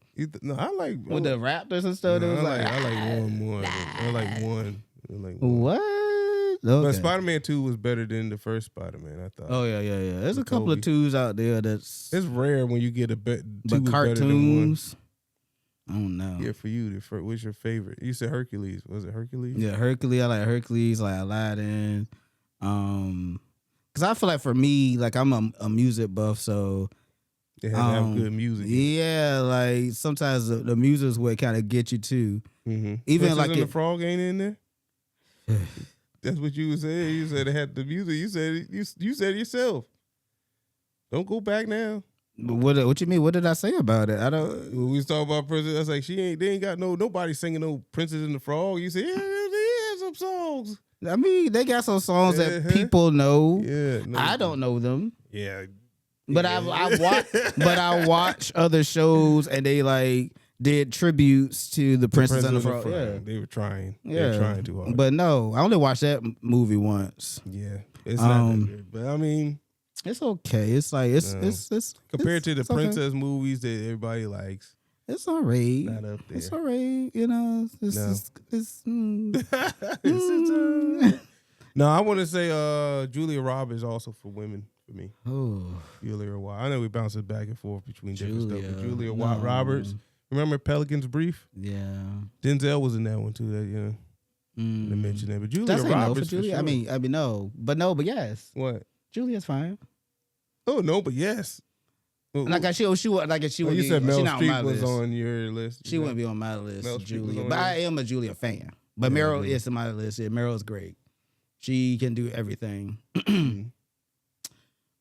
Speaker 2: No, I like
Speaker 1: With the raptors and stuff.
Speaker 2: No,
Speaker 1: it was
Speaker 2: I like one more. I like one.
Speaker 1: What? Okay.
Speaker 2: But Spider-Man 2 was better than the first Spider-Man, I thought.
Speaker 1: Oh yeah. There's a couple of twos out there that's.
Speaker 2: It's rare when you get a two
Speaker 1: but cartoons. I don't know.
Speaker 2: Yeah, for you, what's your favorite? You said Hercules. Was it Hercules?
Speaker 1: Yeah, Hercules. I like Hercules. Like Aladdin. Because I feel like for me, like I'm a music buff, so
Speaker 2: they have to have good music.
Speaker 1: Yeah, like sometimes the music is what kind of get you too.
Speaker 2: Mm-hmm.
Speaker 1: Even
Speaker 2: Princess
Speaker 1: like
Speaker 2: and the Frog ain't in there. That's what you said. You said it had the music. You said it yourself. Don't go back now.
Speaker 1: What you mean? What did I say about it? I don't.
Speaker 2: When we was talking about Princess, I was like, they ain't got nobody singing no Princess and the Frog. You said, yeah, they have some songs.
Speaker 1: I mean, they got some songs that people know.
Speaker 2: Yeah, no,
Speaker 1: I don't know them.
Speaker 2: Yeah,
Speaker 1: but I watch other shows and they like did tributes to the Princess and the Frog. Yeah.
Speaker 2: They were trying.
Speaker 1: Yeah.
Speaker 2: They were trying too hard.
Speaker 1: But no, I only watched that movie once.
Speaker 2: Yeah, it's not that good. But I mean,
Speaker 1: it's okay. It's like it's
Speaker 2: compared to the princess movies that everybody likes.
Speaker 1: It's all right.
Speaker 2: Not up there.
Speaker 1: It's all right. You know,
Speaker 2: No, I want to say Julia Roberts also for women for me.
Speaker 1: Oh,
Speaker 2: Julia Roberts. I know we bounce it back and forth between different stuff. But Julia Roberts. Remember Pelican's Brief?
Speaker 1: Yeah.
Speaker 2: Denzel was in that one too. That to mention that, but Julia Roberts.
Speaker 1: No for Julia. Sure. I mean, no, but yes.
Speaker 2: What?
Speaker 1: Julia's fine.
Speaker 2: Oh no, but yes.
Speaker 1: Like she would.
Speaker 2: You said Meryl Streep was on your list.
Speaker 1: She wouldn't be on my list, Julia. But I am a Julia fan. But Meryl is on my list. Yeah, Meryl's great. She can do everything.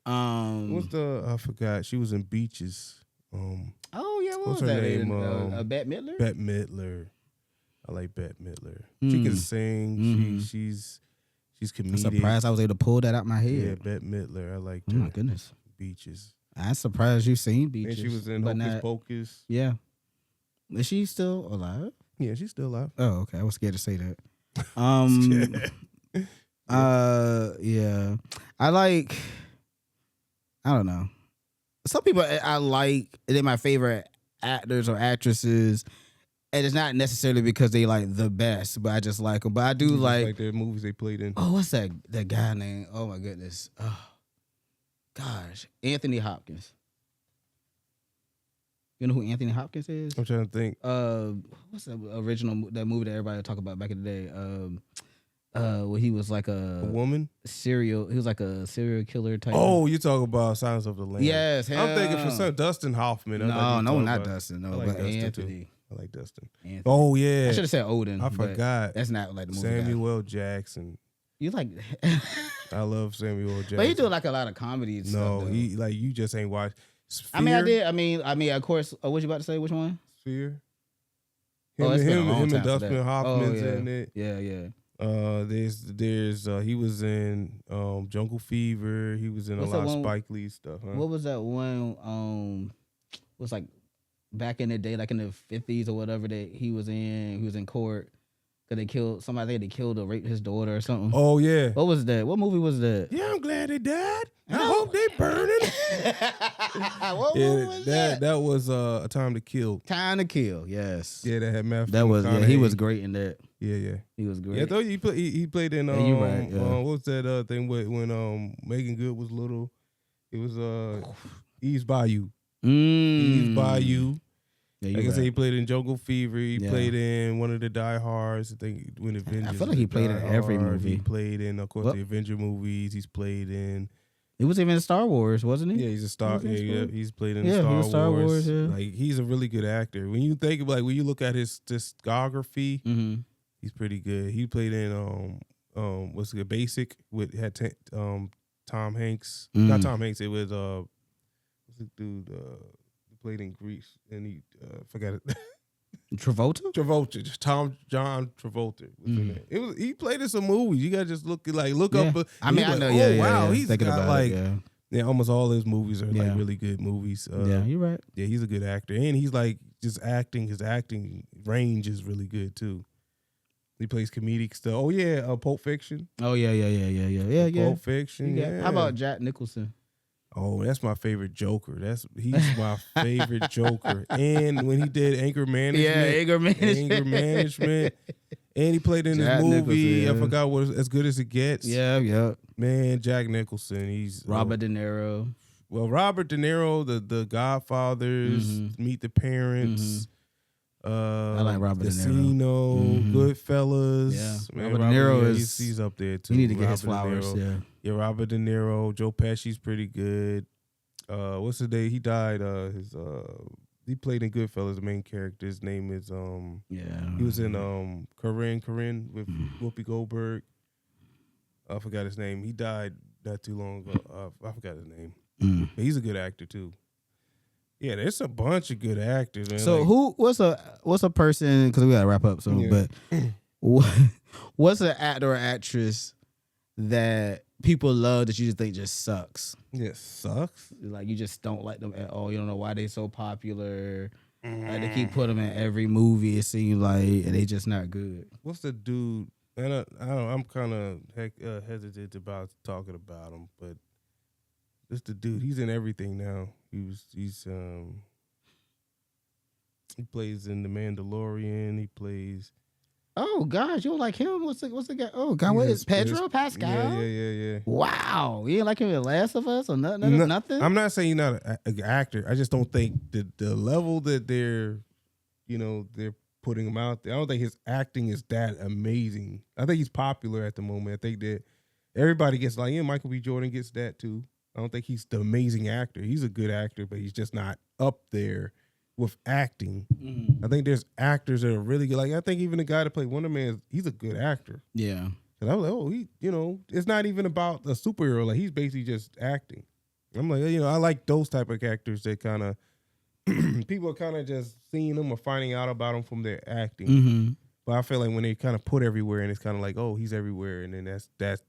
Speaker 2: What's I forgot. She was in Beaches.
Speaker 1: Oh yeah, what was
Speaker 2: her
Speaker 1: that
Speaker 2: name?
Speaker 1: Bette Midler.
Speaker 2: Bette Midler. I like Bette Midler. She can sing. Mm-hmm. She's comedic.
Speaker 1: I'm surprised I was able to pull that out my head.
Speaker 2: Yeah, Bette Midler. I like.
Speaker 1: Oh my goodness.
Speaker 2: Beaches.
Speaker 1: I'm surprised you've seen Beaches.
Speaker 2: And she was in Hocus Pocus.
Speaker 1: Yeah. Is she still alive?
Speaker 2: Yeah, she's still alive.
Speaker 1: Oh, okay. I was scared to say that. Yeah. I don't know. Some people I like, they're my favorite actors or actresses, and it's not necessarily because they like the best, but I just like them. But I do like
Speaker 2: the movies they played in.
Speaker 1: Oh, what's that guy name? Oh my goodness. Oh. Gosh, Anthony Hopkins. You know who Anthony Hopkins is?
Speaker 2: I'm trying to think.
Speaker 1: What's that movie that everybody talk about back in the day? Where he was like a
Speaker 2: woman?
Speaker 1: He was like a serial killer type.
Speaker 2: Oh, you talk about Silence of the Lambs.
Speaker 1: Yes.
Speaker 2: I'm thinking for some Dustin Hoffman.
Speaker 1: No, not Dustin. No, but Anthony.
Speaker 2: Too. I like Dustin.
Speaker 1: Anthony.
Speaker 2: Oh yeah.
Speaker 1: I should have said Odin.
Speaker 2: I forgot.
Speaker 1: That's not like the movie.
Speaker 2: Samuel Jackson.
Speaker 1: You like?
Speaker 2: I love Samuel Jackson.
Speaker 1: But he do like a lot of comedy. And stuff,
Speaker 2: he like you just ain't watched. Sphere?
Speaker 1: I mean, I did. I mean, of course. What you about to say? Which one?
Speaker 2: Sphere.
Speaker 1: Him
Speaker 2: and Dustin Hoffman's in it.
Speaker 1: Yeah.
Speaker 2: There's he was in Jungle Fever. He was in a lot of Spike Lee stuff. Huh?
Speaker 1: What was that one? Was like back in the day, like in the 50s or whatever that he was in. He was in court. They killed somebody. They killed or raped his daughter or something.
Speaker 2: Oh yeah.
Speaker 1: What was that? What movie was that?
Speaker 2: Yeah, I'm glad they died. I hope they burn it.
Speaker 1: What movie was that?
Speaker 2: That was A Time to Kill.
Speaker 1: Time to Kill. Yes.
Speaker 2: Yeah, that had Matthew.
Speaker 1: That was. Yeah, he was great in that.
Speaker 2: Yeah.
Speaker 1: He was great.
Speaker 2: Yeah, I thought he played in.
Speaker 1: You're right. Yeah.
Speaker 2: What was that thing when Megan Good was little? It was Eve's Bayou. Eve's Bayou. Yeah, like I said, he played in Jungle Fever. He played in one of the Die Hards. I think when Avengers.
Speaker 1: I feel like he played in every movie.
Speaker 2: He played in, of course, the Avenger movies. He's played in.
Speaker 1: He was even in Star Wars, wasn't he?
Speaker 2: Yeah, he's a star. Yeah, he's played in Star Wars. Yeah. Like he's a really good actor. When you think when you look at his discography, he's pretty good. He played in what's it? Basic had Tom Hanks. Not Tom Hanks. It was what's the dude? Played in Greece, and he forgot it.
Speaker 1: Travolta,
Speaker 2: John Travolta was in it. He played in some movies. You gotta just look up.
Speaker 1: I mean, I know. Wow,
Speaker 2: he's got like Yeah, almost all his movies are like really good movies.
Speaker 1: Yeah, you're right.
Speaker 2: Yeah, he's a good actor, and he's like just acting. His acting range is really good too. He plays comedic stuff. Oh yeah, Pulp Fiction.
Speaker 1: Oh yeah.
Speaker 2: Pulp Fiction. Yeah.
Speaker 1: How about Jack Nicholson?
Speaker 2: Oh, that's my favorite Joker. He's my favorite Joker. And when he did Anger Management, Anger Management, and he played in this movie. I forgot what As Good as It Gets.
Speaker 1: Yeah.
Speaker 2: Man, Jack Nicholson. He's
Speaker 1: Robert De Niro.
Speaker 2: Well, Robert De Niro, the Godfathers, Meet the Parents.
Speaker 1: I like Robert De Niro.
Speaker 2: Casino, Goodfellas.
Speaker 1: Yeah,
Speaker 2: Man,
Speaker 1: Robert De Niro
Speaker 2: he's up there too.
Speaker 1: You need to get his flowers.
Speaker 2: Yeah, Robert De Niro. Joe Pesci's pretty good. What's his name? He died. He played in Goodfellas. The main character. His name is He was in Corinne with Whoopi Goldberg. I forgot his name. He died not too long ago. I forgot his name. But he's a good actor too. Yeah, there's a bunch of good actors, man.
Speaker 1: So what's a person, because we gotta wrap up soon, but what's an actor or actress that people love that you just think just sucks?
Speaker 2: Yeah, sucks.
Speaker 1: Like you just don't like them at all. You don't know why they so popular. Like they keep putting them in every movie, it seems like, and they just not good.
Speaker 2: What's the dude? And I don't. I'm kind of hesitant about talking about him, but it's the dude. He's in everything now. He plays in The Mandalorian. He plays.
Speaker 1: Oh gosh, you don't like him? What's the guy? Oh God, what is Pedro Pascal?
Speaker 2: Yeah.
Speaker 1: Wow, you didn't like him in Last of Us or nothing?
Speaker 2: I'm not saying he's not an actor. I just don't think the level that they're putting him out there. I don't think his acting is that amazing. I think he's popular at the moment. I think that everybody gets like, yeah, Michael B. Jordan gets that too. I don't think he's the amazing actor. He's a good actor, but he's just not up there with acting. I think there's actors that are really good. Like I think even the guy that played Wonder Man, he's a good actor.
Speaker 1: Yeah.
Speaker 2: And I was like, oh, he, it's not even about a superhero. Like he's basically just acting. I'm like, I like those type of actors that kind of people are kind of just seeing them or finding out about them from their acting. But I feel like when they kind of put everywhere and it's kind of like, oh, he's everywhere, and then that's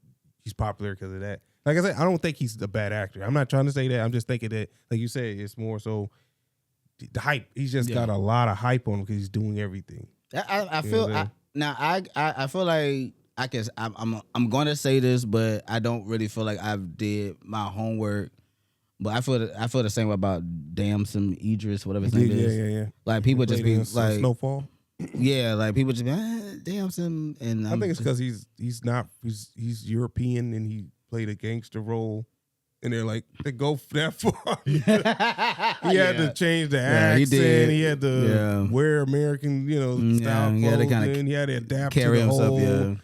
Speaker 2: he's popular because of that. Like I said, I don't think he's a bad actor. I'm not trying to say that. I'm just thinking that, like you said, it's more so the hype. He's just got a lot of hype on him because he's doing everything.
Speaker 1: I feel I feel like I'm going to say this, but I don't really feel like I've did my homework. But I feel the same way about Damson Idris, whatever his name is.
Speaker 2: Yeah.
Speaker 1: Like people just be like
Speaker 2: Snowfall.
Speaker 1: Yeah, like people just be Damson, and
Speaker 2: I think it's because he's European and he played a gangster role. And they're like, they go that far. He had to change the accent.
Speaker 1: He did.
Speaker 2: He had to wear American, style clothes. He had to adapt
Speaker 1: carry
Speaker 2: to the
Speaker 1: himself.
Speaker 2: whole.
Speaker 1: Yeah.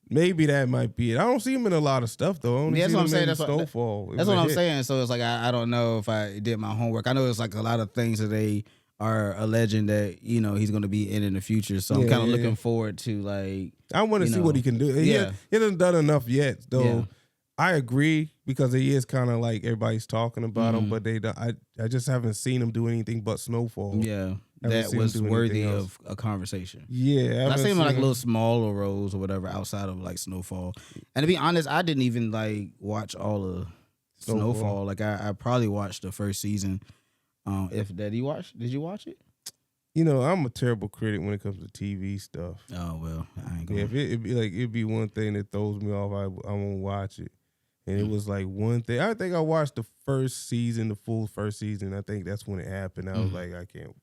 Speaker 2: Maybe that might be it. I don't see him in a lot of stuff though. I only
Speaker 1: that's
Speaker 2: see
Speaker 1: what
Speaker 2: him
Speaker 1: I'm saying.
Speaker 2: in
Speaker 1: That's
Speaker 2: Snowfall.
Speaker 1: That's what I'm saying. So it's like I don't know if I did my homework. I know it's like a lot of things that they are alleging that he's going to be in the future. So I'm kind of looking forward to like.
Speaker 2: I want to see what he can do. He hasn't done enough yet though. Yeah. I agree because he is kind of like everybody's talking about him, but I just haven't seen him do anything but Snowfall.
Speaker 1: Yeah, that was worthy of a conversation.
Speaker 2: Yeah,
Speaker 1: I seen him in like little smaller roles or whatever outside of like Snowfall. And to be honest, I didn't even like watch all of Snowfall. Like I probably watched the first season. Did you watch it?
Speaker 2: I'm a terrible critic when it comes to TV stuff.
Speaker 1: Oh well, I ain't going.
Speaker 2: Yeah, it'd be one thing that throws me off. I won't watch it. And it was like one thing. I think I watched the full first season. I think that's when it happened. I was like, I can't.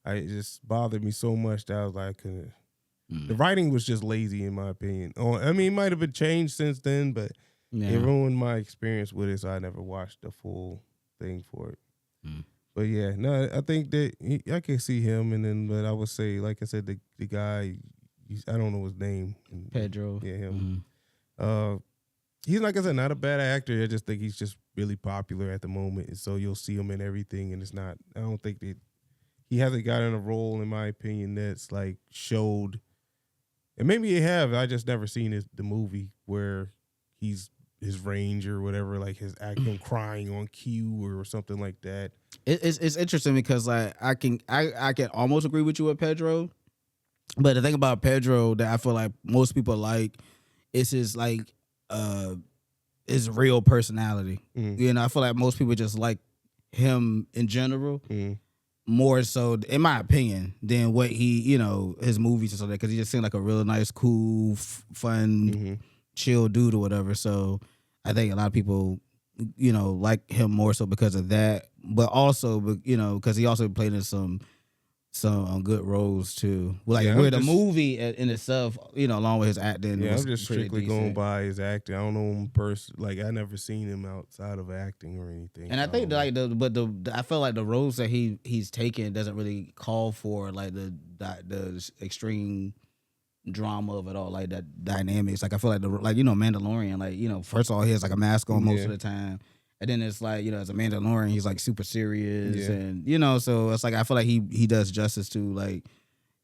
Speaker 2: It just bothered me so much that I was like, I couldn't. The writing was just lazy, in my opinion. I mean, it might have been changed since then, but it ruined my experience with it. So I never watched the full thing for it. But yeah, no, I think that I can see him, but I would say, like I said, the guy, I don't know his name.
Speaker 1: Pedro.
Speaker 2: Yeah, him. He's, like I said, not a bad actor. I just think he's just really popular at the moment. And so you'll see him in everything. And I don't think that he hasn't gotten a role, in my opinion, that's like showed. And maybe he have. I just never seen the movie where he's his range or whatever, like his acting crying on cue or something like that.
Speaker 1: It's interesting because like I can almost agree with you with Pedro. But the thing about Pedro that I feel like most people like is his like his real personality. You know, I feel like most people just like him in general more so, in my opinion, than what he, you know, his movies and stuff like that, because he just seemed like a real nice, cool, fun, chill dude or whatever. So I think a lot of people, you know, like him more so because of that, but also, you know, because he also played in some good roles too. Like where the movie in itself, you know, along with his acting, was
Speaker 2: I'm just strictly going by his acting. I don't know him like I never seen him outside of acting or anything.
Speaker 1: And I think like I feel like the roles that he's taken doesn't really call for like the extreme drama of it all, like that dynamics. Like I feel like Mandalorian, like, you know, first of all, he has like a mask on most of the time. And then it's like, you know, as a Mandalorian, he's like super serious, and you know, so it's like I feel like he does justice to like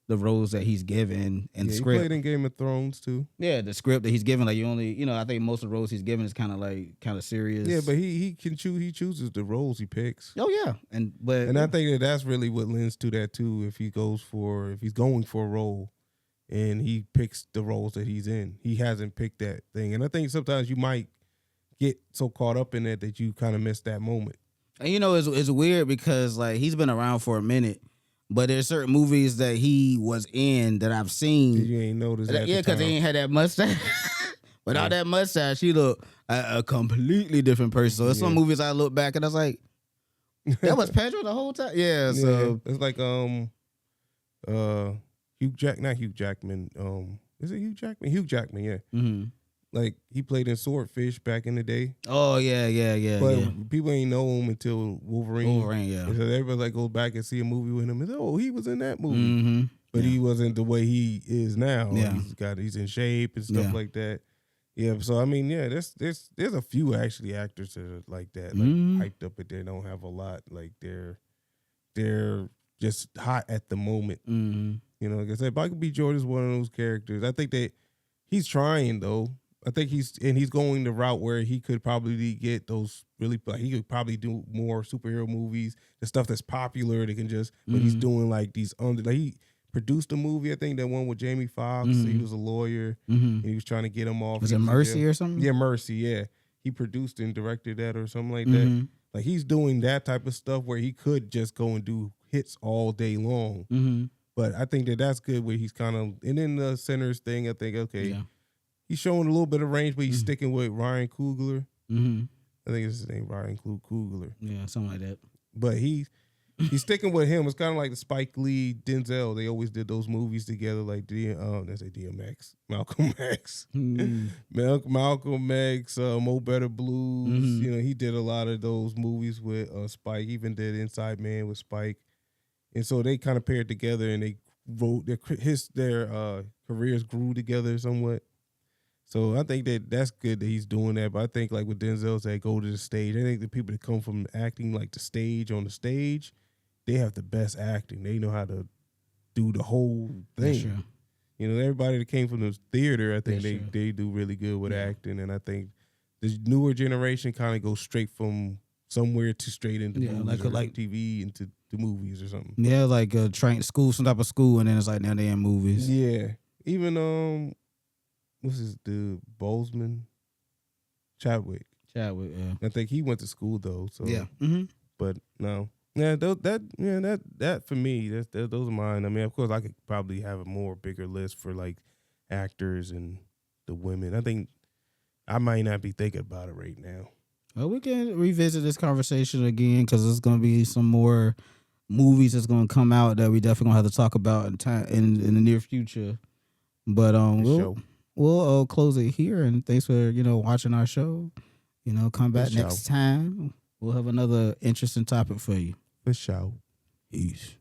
Speaker 1: the roles that he's given and the script.
Speaker 2: He played in Game of Thrones too.
Speaker 1: Yeah, the script that he's given, like I think most of the roles he's given is kind of serious.
Speaker 2: Yeah, but he can choose. He chooses the roles he picks.
Speaker 1: Oh yeah, and
Speaker 2: I think that's really what lends to that too. If he's going for a role, and he picks the roles that he's in, he hasn't picked that thing. And I think sometimes you might get so caught up in it that you kind of miss that moment.
Speaker 1: And you know, it's weird because like he's been around for a minute, but there's certain movies that he was in that I've seen.
Speaker 2: You ain't noticed that.
Speaker 1: Yeah, because he ain't had that mustache. Without that mustache, he looked a completely different person. So there's some movies I look back and I was like, that was Pedro the whole time. Yeah, so
Speaker 2: it's like not Hugh Jackman. Is it Hugh Jackman? Hugh Jackman, yeah. Mm-hmm. Like he played in Swordfish back in the day.
Speaker 1: Oh yeah.
Speaker 2: But people ain't know him until Wolverine.
Speaker 1: Yeah.
Speaker 2: And so everybody like goes back and see a movie with him and he was in that movie. But he wasn't the way he is now.
Speaker 1: Yeah.
Speaker 2: He's in shape and stuff like that. Yeah. So I mean, there's a few actually actors that are like that, like hyped up, but they don't have a lot. Like they're just hot at the moment. You know, like I said, Michael B. Jordan's one of those characters. I think that he's trying though. I think he's going the route where he could probably get those really, like he could probably do more superhero movies, the stuff that's popular. They can just, but he's doing like these like he produced a movie, I think that one with Jamie Foxx. He was a lawyer and he was trying to get him off.
Speaker 1: Was it Mercy or something?
Speaker 2: Yeah, Mercy. Yeah, he produced and directed that or something like that. Like he's doing that type of stuff where he could just go and do hits all day long. But I think that's good where he's kind of, and in the Sinners thing, I think, okay. Yeah. He's showing a little bit of range, but he's sticking with Ryan Coogler. I think it's his name, Ryan Coogler.
Speaker 1: Yeah, something like that.
Speaker 2: But he's sticking with him. It's kind of like the Spike Lee, Denzel. They always did those movies together, like that's a DMX, Malcolm X, Malcolm X, Mo Better Blues. You know, he did a lot of those movies with Spike. Even did Inside Man with Spike, and so they kind of paired together and they wrote their careers grew together somewhat. So I think that's good that he's doing that. But I think like with Denzel said, go to the stage. I think the people that come from acting like the stage on the stage, they have the best acting. They know how to do the whole thing. Sure. You know, everybody that came from the theater, I think they do really good with acting. And I think the newer generation kind of goes straight from somewhere to straight into movies like TV into the movies or something.
Speaker 1: Yeah, like some type of school, and then it's like now they're in movies.
Speaker 2: Yeah. Even what's his dude? Boseman? Chadwick, yeah. I think he went to school though. So
Speaker 1: yeah.
Speaker 2: But no. Yeah, that for me, those are mine. I mean, of course, I could probably have a bigger list for like actors and the women. I think I might not be thinking about it right now.
Speaker 1: Well, we can revisit this conversation again because there's going to be some more movies that's going to come out that we definitely going to have to talk about in the near future. But we'll close it here, and thanks for watching our show. Come back next time. We'll have another interesting topic for you.
Speaker 2: For sure.
Speaker 1: Peace.